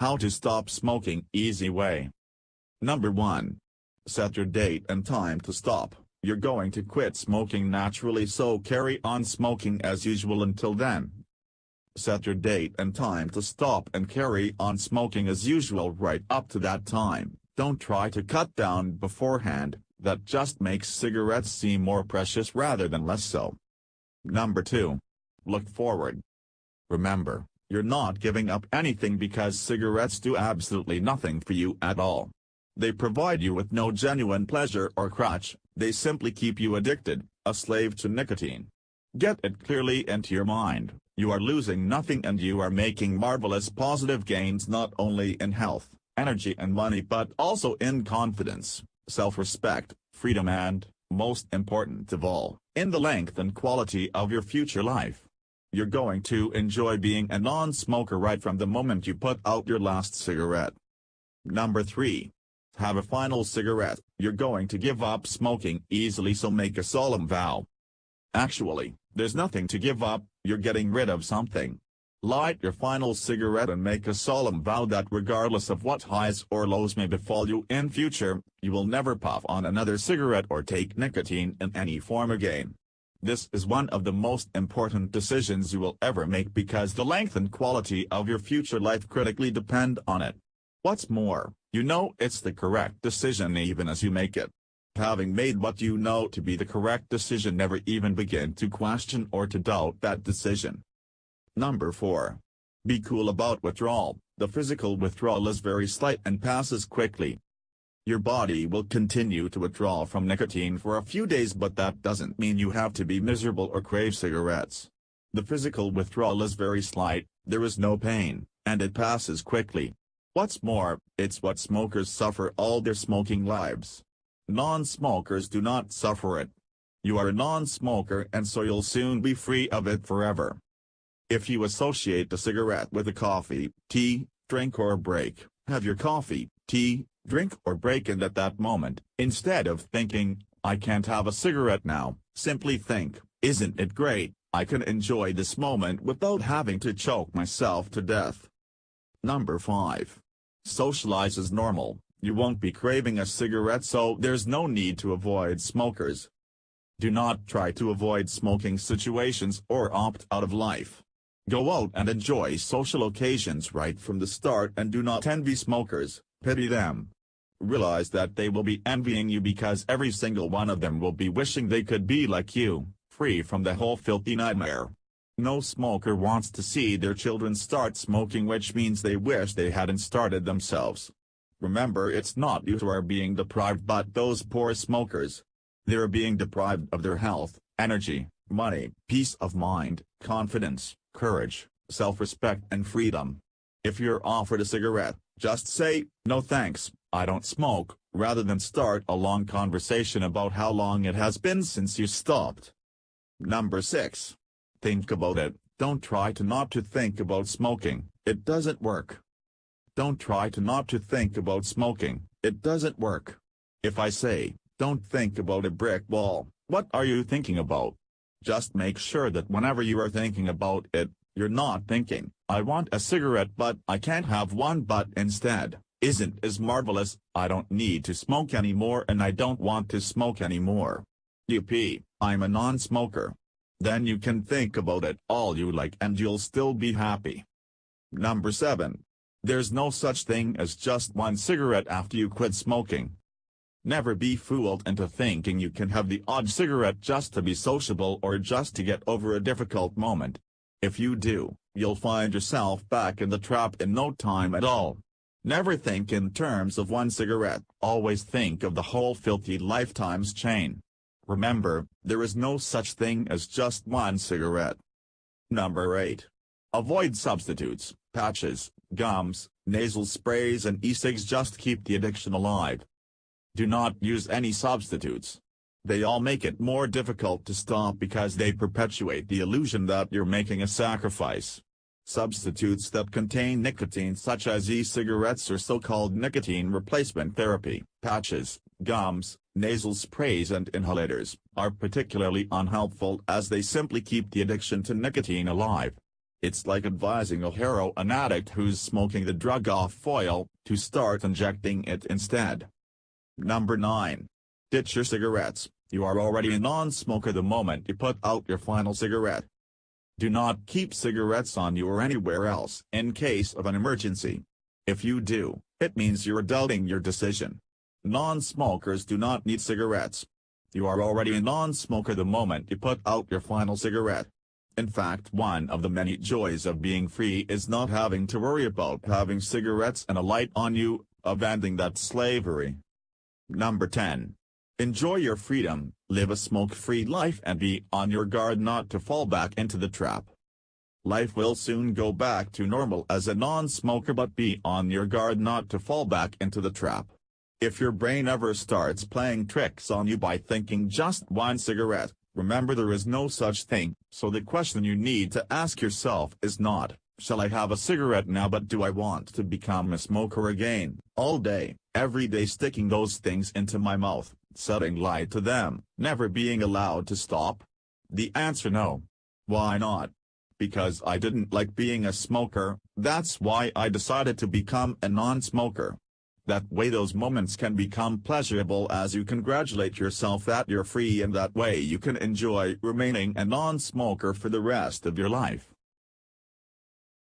How to stop smoking easy way. Number 1. Set your date and time to stop. You're going to quit smoking naturally, so carry on smoking as usual until then. Set your date and time to stop and carry on smoking as usual right up to that time. Don't try to cut down beforehand, that just makes cigarettes seem more precious rather than less so. Number 2. Look forward. Remember, you're not giving up anything because cigarettes do absolutely nothing for you at all. They provide you with no genuine pleasure or crutch, they simply keep you addicted, a slave to nicotine. Get it clearly into your mind, you are losing nothing and you are making marvelous positive gains not only in health, energy and money but also in confidence, self-respect, freedom and, most important of all, in the length and quality of your future life. You're going to enjoy being a non-smoker right from the moment you put out your last cigarette. Number 3. Have a final cigarette. You're going to give up smoking easily, so make a solemn vow. Actually, there's nothing to give up, you're getting rid of something. Light your final cigarette and make a solemn vow that regardless of what highs or lows may befall you in future, you will never puff on another cigarette or take nicotine in any form again. This is one of the most important decisions you will ever make because the length and quality of your future life critically depend on it. What's more, you know it's the correct decision even as you make it. Having made what you know to be the correct decision, never even begin to question or to doubt that decision. Number 4. Be cool about withdrawal. The physical withdrawal is very slight and passes quickly. Your body will continue to withdraw from nicotine for a few days, but that doesn't mean you have to be miserable or crave cigarettes. The physical withdrawal is very slight, there is no pain, and it passes quickly. What's more, it's what smokers suffer all their smoking lives. Non-smokers do not suffer it. You are a non-smoker and so you'll soon be free of it forever. If you associate the cigarette with a coffee, tea, drink or break, have your coffee, tea, drink or break and at that moment, instead of thinking, I can't have a cigarette now, simply think, isn't it great, I can enjoy this moment without having to choke myself to death. Number 5. Socialize as normal. You won't be craving a cigarette, so there's no need to avoid smokers. Do not try to avoid smoking situations or opt out of life. Go out and enjoy social occasions right from the start and do not envy smokers, pity them. Realize that they will be envying you because every single one of them will be wishing they could be like you, free from the whole filthy nightmare. No smoker wants to see their children start smoking, which means they wish they hadn't started themselves. Remember, it's not you who are being deprived but those poor smokers. They are being deprived of their health, energy, money, peace of mind, confidence, courage, self-respect and freedom. If you're offered a cigarette, just say, no thanks, I don't smoke, rather than start a long conversation about how long it has been since you stopped. Number 6. Think about it. Don't try to not to think about smoking, it doesn't work. Don't try to not to think about smoking, it doesn't work. If I say, don't think about a brick wall, what are you thinking about? Just make sure that whenever you are thinking about it, you're not thinking, I want a cigarette but I can't have one, but instead, isn't as marvelous, I don't need to smoke anymore and I don't want to smoke anymore. Yup, I'm a non-smoker. Then you can think about it all you like and you'll still be happy. Number 7. There's no such thing as just one cigarette after you quit smoking. Never be fooled into thinking you can have the odd cigarette just to be sociable or just to get over a difficult moment. If you do, you'll find yourself back in the trap in no time at all. Never think in terms of one cigarette, always think of the whole filthy lifetimes chain. Remember, there is no such thing as just one cigarette. Number 8. Avoid substitutes, patches, gums, nasal sprays and e-cigs. Just keep the addiction alive. Do not use any substitutes. They all make it more difficult to stop because they perpetuate the illusion that you're making a sacrifice. Substitutes that contain nicotine such as e-cigarettes or so-called nicotine replacement therapy, patches, gums, nasal sprays and inhalators, are particularly unhelpful as they simply keep the addiction to nicotine alive. It's like advising a heroin addict who's smoking the drug off foil, to start injecting it instead. Number 9. Ditch your cigarettes. You are already a non-smoker the moment you put out your final cigarette. Do not keep cigarettes on you or anywhere else in case of an emergency. If you do, it means you're adulting your decision. Non-smokers do not need cigarettes. You are already a non-smoker the moment you put out your final cigarette. In fact, one of the many joys of being free is not having to worry about having cigarettes and a light on you, abandoning that slavery. Number 10. Enjoy your freedom, live a smoke-free life and be on your guard not to fall back into the trap. Life will soon go back to normal as a non-smoker, but be on your guard not to fall back into the trap. If your brain ever starts playing tricks on you by thinking just one cigarette, remember there is no such thing, so the question you need to ask yourself is not, shall I have a cigarette now, but do I want to become a smoker again, all day, every day, sticking those things into my mouth, setting light to them, never being allowed to stop? The answer: no. Why not? Because I didn't like being a smoker, that's why I decided to become a non-smoker. That way those moments can become pleasurable as you congratulate yourself that you're free, and that way you can enjoy remaining a non-smoker for the rest of your life.